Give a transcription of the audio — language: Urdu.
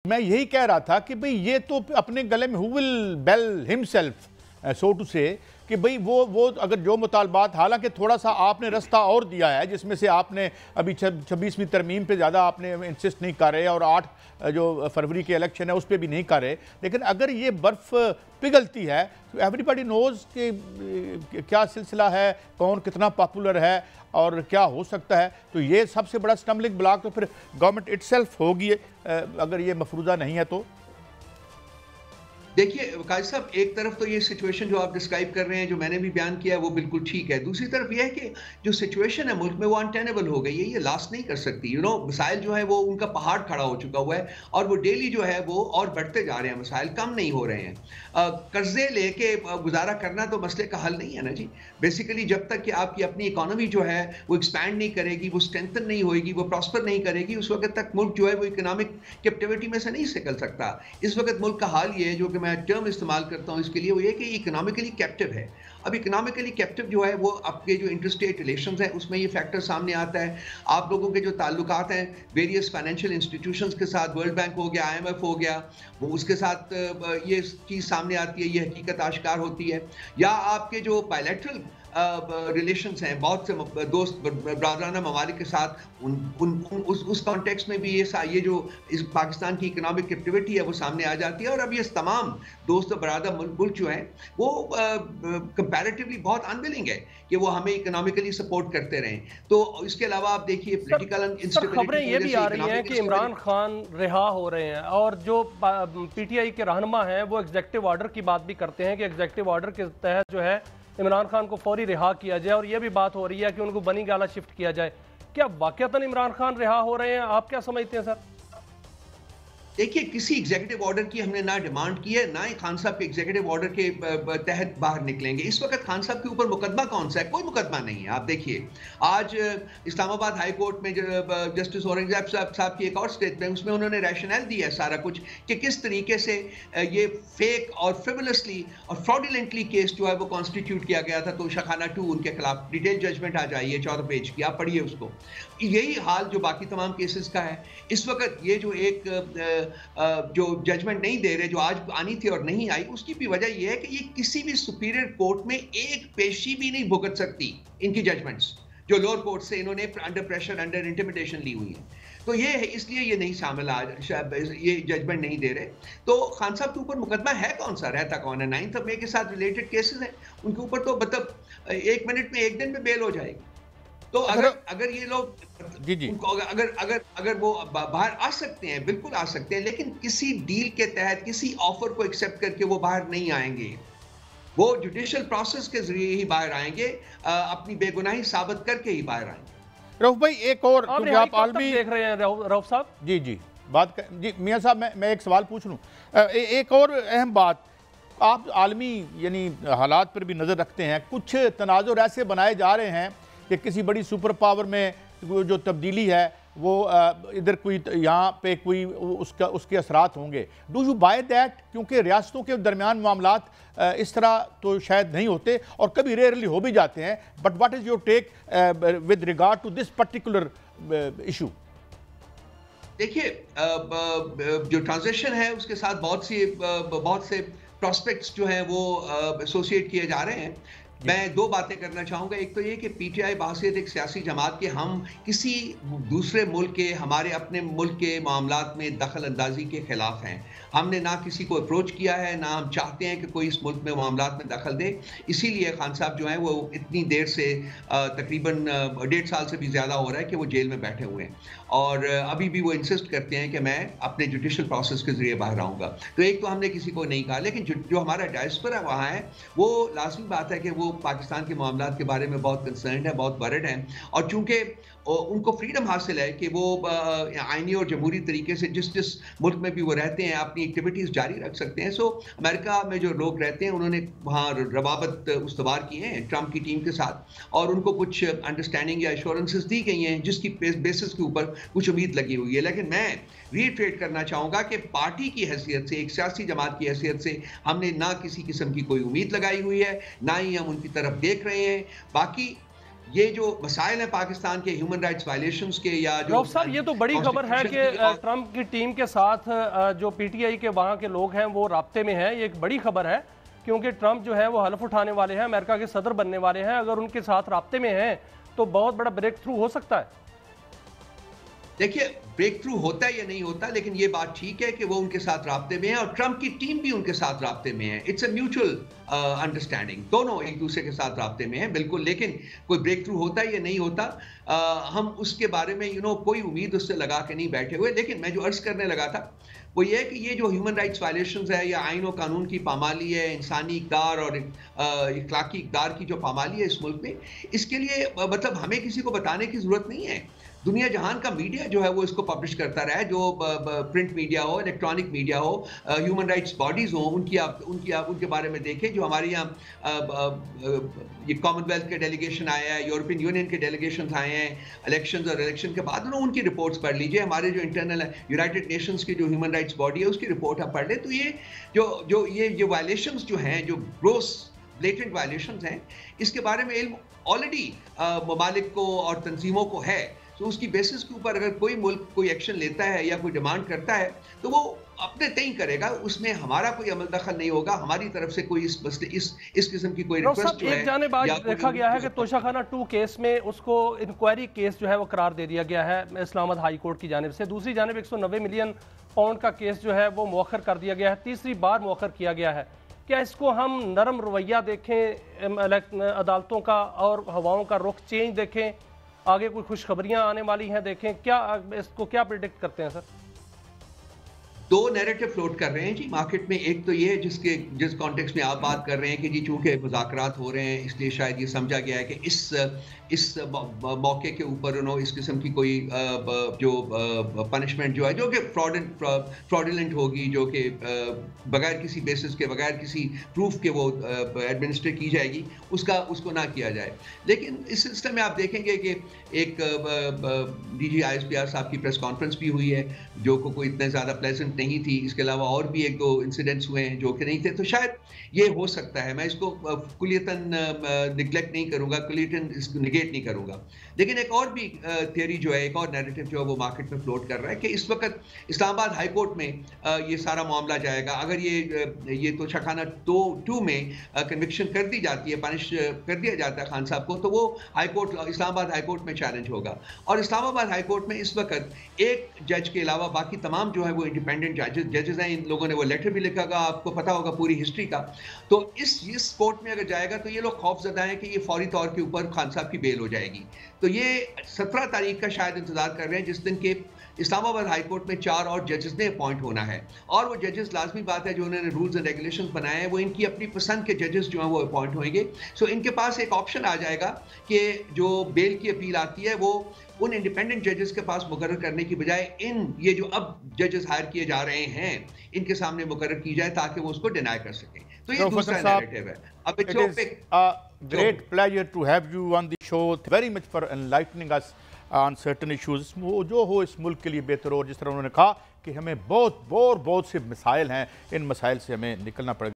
میں یہی کہہ رہا تھا کہ بھئی یہ تو اپنے گلے میں who will bell himself so to say کہ بھئی وہ اگر جو مطالبات، حالانکہ تھوڑا سا آپ نے رستہ اور دیا ہے جس میں سے آپ نے ابھی 26ویں ترمیم پہ زیادہ آپ نے انسسٹ نہیں کر رہے اور 8 جو فروری کے الیکشن ہے اس پہ بھی نہیں کر رہے، لیکن اگر یہ برف پگھلتی ہے تو ایوری نوز کہ کیا سلسلہ ہے، کون کتنا پاپولر ہے اور کیا ہو سکتا ہے، تو یہ سب سے بڑا سٹمبلنگ بلاک تو پھر گورنمنٹ اٹ سیلف ہوگی اگر یہ مفروضہ نہیں ہے تو۔ دیکھیے قائد صاحب، ایک طرف تو یہ سچویشن جو آپ ڈسکرائب کر رہے ہیں، جو میں نے بھی بیان کیا ہے، وہ بالکل ٹھیک ہے۔ دوسری طرف یہ ہے کہ جو سچویشن ہے ملک میں وہ انٹینیبل ہو گئی ہے، یہ لاسٹ نہیں کر سکتی۔ مسائل جو ہے وہ ان کا پہاڑ کھڑا ہو چکا ہوا ہے اور وہ ڈیلی جو ہے وہ اور بڑھتے جا رہے ہیں، مسائل کم نہیں ہو رہے ہیں۔ قرضے لے کے گزارا کرنا تو مسئلے کا حل نہیں ہے نا جی۔ بیسیکلی جب تک کہ آپ کی اپنی اکانومی جو ہے وہ ایکسپینڈ نہیں کرے گی، وہ اسٹرینتھن نہیں ہوئے گی، وہ پراسپر نہیں کرے گی، اس وقت تک ملک جو ہے وہ اکنامک کیپٹیوٹی میں سے نہیں نکل سکتا۔ اس وقت ملک کا حال یہ ہے، جو کہ میں ٹرم استعمال کرتا ہوں اس کے لیے، وہ یہ کہ اکنامکلی کیپٹیو ہے۔ اب اکنامکلی کیپٹیو جو ہے وہ آپ کے جو انٹرسٹیٹ ریلیشنز ہیں اس میں یہ فیکٹر سامنے آتا ہے۔ آپ لوگوں کے جو تعلقات ہیں ویریس فائنینشیل انسٹیٹیوشنز کے ساتھ، ورلڈ بینک ہو گیا، IMF ہو گیا، وہ اس کے ساتھ یہ چیز سامنے آتی ہے، یہ حقیقت آشکار ہوتی ہے۔ یا آپ کے جو بائیلیٹرل ریلیشنز ہیں بہت سے دوست برادرانہ ممالک کے ساتھ، اس کانٹیکس میں بھی یہ جو پاکستان کی اکنامک کیپٹیوٹی ہے وہ سامنے آ جاتی ہے۔ اور اب یہ تمام دوست برادر ملک جو ہیں وہ کمپیریٹیولی بہت انویلنگ ہے کہ وہ ہمیں اکنامکلی سپورٹ کرتے رہیں۔ تو اس کے علاوہ آپ دیکھیے پولیٹیکل انسٹیبلٹی، خبریں یہ بھی آ رہی ہیں کہ عمران خان رہا ہو رہے ہیں، اور جو PTI کے رہنما ہیں وہ ایگزیکٹو آرڈر کی بات بھی کرتے ہیں کہ ایگزیکٹو آرڈر کے تحت جو ہے عمران خان کو فوری رہا کیا جائے، اور یہ بھی بات ہو رہی ہے کہ ان کو بنی گالہ شفٹ کیا جائے۔ کیا واقعتاً عمران خان رہا ہو رہے ہیں؟ آپ کیا سمجھتے ہیں سر؟ دیکھیے کسی ایگزیکٹو آرڈر کی ہم نے نہ ڈیمانڈ کی ہے، نہ ہی خان صاحب کے ایگزیکٹو آرڈر کے تحت باہر نکلیں گے۔ اس وقت خان صاحب کے اوپر مقدمہ کون سا ہے؟ کوئی مقدمہ نہیں ہے۔ آپ دیکھیے آج اسلام آباد ہائی کورٹ میں جسٹس اورنگزیب صاحب کی ایک اور اسٹیٹمنٹ، اس میں انہوں نے ریشنل دیا ہے سارا کچھ کہ کس طریقے سے یہ فیک اور فریولسلی اور فراڈولنٹلی کیس جو ہے وہ کانسٹیٹیوٹ کیا گیا تھا۔ تو شخانہ 2 ان کے خلاف ڈیٹیل ججمنٹ آ جائیے 14 پیج کی، آپ پڑھیے اس کو۔ یہی حال جو باقی تمام کیسز کا ہے۔ اس وقت یہ جو ایک جو ججمنٹ نہیں دے رہے، جو آج آنی تھی اور نہیں آئی، اس کی بھی وجہ یہ ہے کہ یہ کسی بھی سپیریئر کورٹ میں ایک پیشی بھی نہیں بھگت سکتی ان کی ججمنٹس، جو لوور کورٹ سے انہوں نے انڈر پریشر، انڈر انٹیمیڈیشن لی ہوئی ہے۔ تو یہ ہے، اس لیے یہ نہیں شامل، آج یہ ججمنٹ نہیں دے رہے۔ تو خان صاحب کے اوپر مقدمہ ہے کون سا، رہتا کون ہے؟ 9 مئی کے ساتھ ریلیٹڈ کیسز ہیں، ان کے اوپر تو مطلب 1 منٹ میں 1 دن میں بیل ہو جائے گی۔ تو اگر یہ لوگ اگر وہ باہر آ سکتے ہیں، بالکل آ سکتے ہیں، لیکن کسی ڈیل کے تحت، کسی آفر کو ایکسیپٹ کر کے وہ باہر نہیں آئیں گے۔ وہ جوڈیشل پروسیس کے ذریعے ہی باہر آئیں گے، اپنی بے گناہی ثابت کر کے ہی باہر آئیں گے۔ رؤف بھائی ایک اور، کیونکہ آپ عالمی دیکھ رہے ہیں رؤف صاحب، جی میاں صاحب میں ایک سوال پوچھ لوں، ایک اور اہم بات، آپ عالمی یعنی حالات پر بھی نظر رکھتے ہیں، کچھ تناظر ایسے بنائے جا رہے ہیں کہ کسی بڑی سپر پاور میں جو تبدیلی ہے وہ ادھر کوئی یہاں پہ کوئی اس کے اثرات ہوں گے۔ Do you by that? کیونکہ ریاستوں کے درمیان معاملات اس طرح تو شاید نہیں ہوتے اور کبھی ریئرلی ہو بھی جاتے ہیں، but what is your take with regard to this particular issue? دیکھیے جو ٹرانزیشن ہے اس کے ساتھ بہت سے پراسپیکٹس جو ہیں وہ ایسوسیٹ کیے جا رہے ہیں۔ میں 2 باتیں کرنا چاہوں گا۔ ایک تو یہ کہ PTI بحیثیت ایک سیاسی جماعت کے ہم کسی دوسرے ملک کے، ہمارے اپنے ملک کے معاملات میں دخل اندازی کے خلاف ہیں۔ ہم نے نہ کسی کو اپروچ کیا ہے، نہ ہم چاہتے ہیں کہ کوئی اس ملک میں معاملات میں دخل دے۔ اسی لیے خان صاحب جو ہیں وہ اتنی دیر سے تقریباً 1.5 سال سے بھی زیادہ ہو رہا ہے کہ وہ جیل میں بیٹھے ہوئے ہیں، اور ابھی بھی وہ انسسٹ کرتے ہیں کہ میں اپنے جوڈیشل پروسیس کے ذریعے باہر آؤں گا۔ تو ایک تو ہم نے کسی کو نہیں کہا، لیکن جو ہمارا ڈائسپورا وہاں ہے وہ لازمی بات ہے کہ وہ پاکستان کے معاملات کے بارے میں بہت کنسرنڈ ہے، بہت ورڈ ہیں، اور چونکہ ان کو فریڈم حاصل ہے کہ وہ آئینی اور جمہوری طریقے سے جس ملک میں بھی وہ رہتے ہیں اپنی ایکٹیویٹیز جاری رکھ سکتے ہیں۔ سو امریکہ میں جو لوگ رہتے ہیں انہوں نے وہاں روابط استوار کیے ہیں ٹرمپ کی ٹیم کے ساتھ، اور ان کو کچھ انڈرسٹینڈنگ یا ایشورنسز دی گئی ہیں جس کی بیسس کے اوپر کچھ امید لگی ہوئی ہے۔ لیکن میں ریٹریٹ کرنا چاہوں گا کہ پارٹی کی حیثیت سے، ایک سیاسی جماعت کی حیثیت سے ہم نے نہ کسی قسم کی کوئی امید لگائی ہوئی ہے، نہ ہی ہم ان کی طرف دیکھ رہے ہیں۔ باقی یہ جو مسائل ہیں پاکستان کے ہیومن رائٹس وائلیشنز کے یا جو رؤف صاحب یہ تو بڑی خبر ہے کہ ٹرمپ کی ٹیم کے ساتھ جو پی ٹی آئی کے وہاں کے لوگ ہیں وہ رابطے میں ہیں، یہ ایک بڑی خبر ہے کیونکہ ٹرمپ جو ہے وہ حلف اٹھانے والے ہیں، امریکہ کے صدر بننے والے ہیں، اگر ان کے ساتھ رابطے میں ہیں تو بہت بڑا بریک تھرو ہو سکتا ہے۔ دیکھیے بریک تھرو ہوتا ہے یا نہیں ہوتا، لیکن یہ بات ٹھیک ہے کہ وہ ان کے ساتھ رابطے میں ہیں اور ٹرمپ کی ٹیم بھی ان کے ساتھ رابطے میں ہے۔ اٹس اے میوچل انڈرسٹینڈنگ، دونوں ایک دوسرے کے ساتھ رابطے میں ہیں بالکل، لیکن کوئی بریک تھرو ہوتا ہے یا نہیں ہوتا ہم اس کے بارے میں کوئی امید اس سے لگا کے نہیں بیٹھے ہوئے۔ لیکن میں جو عرض کرنے لگا تھا وہ یہ ہے کہ یہ جو ہیومن رائٹس وائلیشنز ہے یا آئین و قانون کی پامالی ہے، انسانی اقدار اور اخلاقی اقدار کی جو پامالی ہے اس ملک میں، اس کے لیے مطلب ہمیں کسی کو بتانے کی ضرورت نہیں ہے۔ دنیا جہان کا میڈیا جو ہے وہ اس کو پبلش کرتا رہا ہے، جو پرنٹ میڈیا ہو، الیکٹرانک میڈیا ہو، ہیومن رائٹس باڈیز ہوں، ان کے بارے میں دیکھیں۔ جو ہمارے یہاں یہ کامن ویلتھ کے ڈیلیگیشن آیا ہے، یورپین یونین کے ڈیلیگیشنز آئے ہیں الیکشنز اور الیکشن کے بعد، ان کی رپورٹس پڑھ لیجئے۔ ہمارے جو انٹرنل یونائٹڈ نیشنز کی جو ہیومن رائٹس باڈی ہے اس کی رپورٹ آپ پڑھ لیں تو یہ وائلیشنز جو ہیں، جو گروس بلیٹنٹ وائلیشنز ہیں، اس کے بارے میں علم آلریڈی ممالک کو اور تنظیموں کو ہے۔ تو اس کی بیسس کے اوپر اگر کوئی ملک کوئی ایکشن لیتا ہے یا کوئی ڈیمانڈ کرتا ہے تو وہ اپنے تئیں کرے گا، اس میں ہمارا کوئی عمل دخل نہیں ہوگا، ہماری طرف سے کوئی اس قسم کی کوئی ریکویسٹ جو ہے۔ ایک جانب آج دیکھا گیا ہے کہ توشہ خانہ 2 کیس میں اس کو انکوائری کیس جو ہے وہ قرار دے دیا گیا ہے اسلام آباد ہائی کورٹ کی جانب سے، دوسری جانب 190 ملین پاؤنڈ کا کیس جو ہے وہ مؤخر کر دیا گیا ہے، تیسری بار مؤخر کیا گیا ہے۔ کیا اس کو ہم نرم رویہ دیکھیں عدالتوں کا اور ہواؤں کا رخ چینج دیکھیں، آگے کوئی خوشخبریاں آنے والی ہیں دیکھیں، کیا اس کو کیا پریڈکٹ کرتے ہیں سر؟ 2 نیریٹو فلوٹ کر رہے ہیں جی مارکیٹ میں۔ ایک تو یہ جس کانٹیکس میں آپ بات کر رہے ہیں کہ جی چونکہ مذاکرات ہو رہے ہیں اس لیے شاید یہ سمجھا گیا ہے کہ اس موقع کے اوپر اس قسم کی کوئی جو پنشمنٹ جو ہے جو کہ فراڈولنٹ ہوگی، جو کہ بغیر کسی بیسس کے، بغیر کسی پروف کے وہ ایڈمنسٹر کی جائے گی، اس کو نہ کیا جائے۔ لیکن اس سلسلے میں آپ دیکھیں گے کہ ایک D G I S P R صاحب کی پریس کانفرنس بھی ہوئی ہے جو کوئی اتنے زیادہ پلیزنٹ نہیں تھی، اس کے علاوہ اور بھی 1-2 انسیڈنٹس ہوئے ہیں جو کہ نہیں تھے، تو شاید یہ ہو سکتا ہے۔ میں اس کو کلیتاً نگلیکٹ نہیں کروں گا، کلیتاً اس کو نگیٹ نہیں کروں گا، لیکن ایک اور بھی تھیوری جو ہے، ایک اور نیریٹو جو ہے وہ مارکیٹ میں فلوٹ کر رہا ہے کہ اس وقت اسلام آباد ہائی کورٹ میں یہ سارا معاملہ جائے گا۔ اگر یہ توشہ خانہ 2 میں کنوکشن کر دی جاتی ہے، پنش کر دیا جاتا ہے خان صاحب کو، تو وہ اسلام آباد ہائی کورٹ میں چیلنج ہوگا۔ اور اسلام آباد ہائی کورٹ میں اس وقت ایک جج کے علاوہ باقی تمام جو ہے وہ انڈیپینڈنٹ ججز ہیں۔ ان لوگوں نے وہ لیٹر بھی لکھا گا، آپ کو پتا ہوگا پوری ہسٹری کا۔ تو اس کورٹ میں اگر جائے گا تو یہ لوگ خوف زدہ ہیں کہ یہ فوری طور کے اوپر خان صاحب کی بیل ہو جائے گی۔ تو یہ 17 تاریخ کا شاید انتظار کر رہے ہیں جس دن کے اسلام آباد ہائی کورٹ میں 4 اور ججز نے اپوائنٹ ہونا ہے، اور وہ ججز لازمی بات ہے جو انہوں نے رولز اینڈ ریگولیشنز بنائے ہیں وہ ان کی اپنی پسند کے ججز جو ہیں وہ اپوائنٹ ہوئیں گے۔ سو ان کے پاس ایک آپشن آ جائے گا کہ جو بیل کی اپیل آتی ہے وہ ان انڈیپینڈنٹ ججز کے پاس مقرر کرنے کی بجائے یہ جو اب ججز ہائر کیے جا رہے ہیں ان کے سامنے مقرر کی جائے تاکہ وہ اس کو ڈینائی کر سکیں۔ تو یہ دوسرا نیریٹو ہے۔ اب great pleasure to have you on the show. Very much for enlightening us on certain issues. وہ جو ہو اس ملک کے لیے بہتر ہو، جس طرح انہوں نے کہا کہ ہمیں بہت سے مسائل ہیں، ان مسائل سے ہمیں نکلنا پڑے گا۔